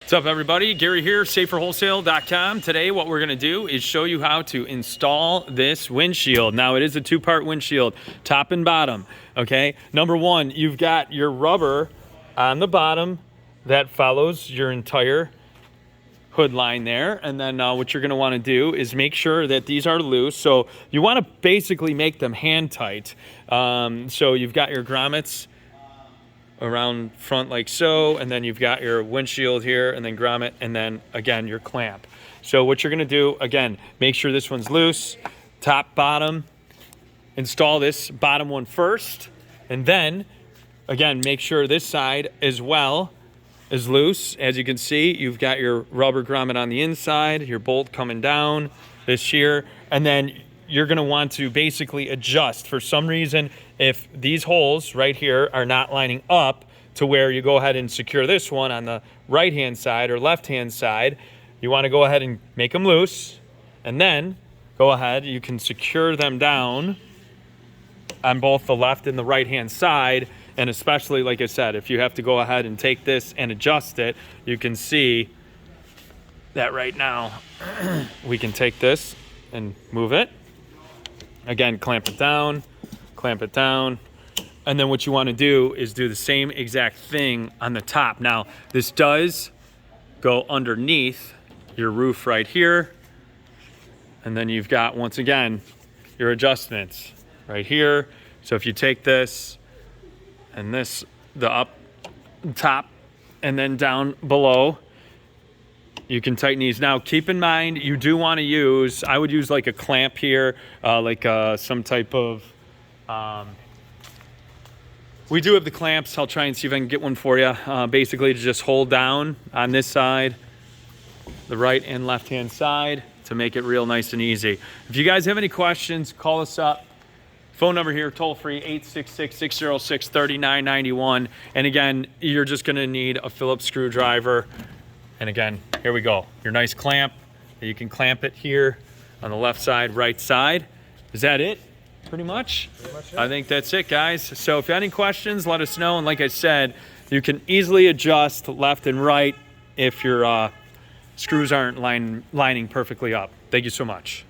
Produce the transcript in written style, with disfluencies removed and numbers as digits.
What's up, everybody? Gary here, saferwholesale.com. Today what we're going to do is show you how to install this windshield. Now, it is a two-part windshield, top and bottom, okay? Number one, you've got your rubber on the bottom that follows your entire hood line there. And then what you're going to want to do is make sure that these are loose. So you want to basically make them hand tight. So you've got your grommets around front like so, and then you've got your windshield here, and then grommet, and then again your clamp. So what you're going to do, again, make sure this one's loose, top, bottom. Install this bottom one first, and then again make sure this side as well is loose. As you can see, you've got your rubber grommet on the inside, your bolt coming down this here, and then you're going to want to basically adjust. For some reason, if these holes right here are not lining up to where you go ahead and secure this one on the right hand side or left hand side, you want to go ahead and make them loose, and then go ahead, you can secure them down on both the left and the right hand side. And especially, like I said, if you have to go ahead and take this and adjust it, you can see that right now we can take this and move it. Again, clamp it down, and then what you want to do is do the same exact thing on the top. Now, this does go underneath your roof right here, and then you've got, once again, your adjustments right here. So if you take this and this, the up top and then down below, you can tighten these. Now, keep in mind, you do want to use, I would use like a clamp here, some type of, we do have the clamps. I'll try and see if I can get one for you. Basically, to just hold down on this side, the right and left hand side, to make it real nice and easy. If you guys have any questions, call us up. Phone number here, toll free, 866-606-3991. And again, you're just gonna need a Phillips screwdriver. And again, here we go. Your nice clamp. You can clamp it here on the left side, right side. Is that it? Pretty much? I think that's it, guys. So if you have any questions, let us know. And like I said, you can easily adjust left and right if your screws aren't lining perfectly up. Thank you so much.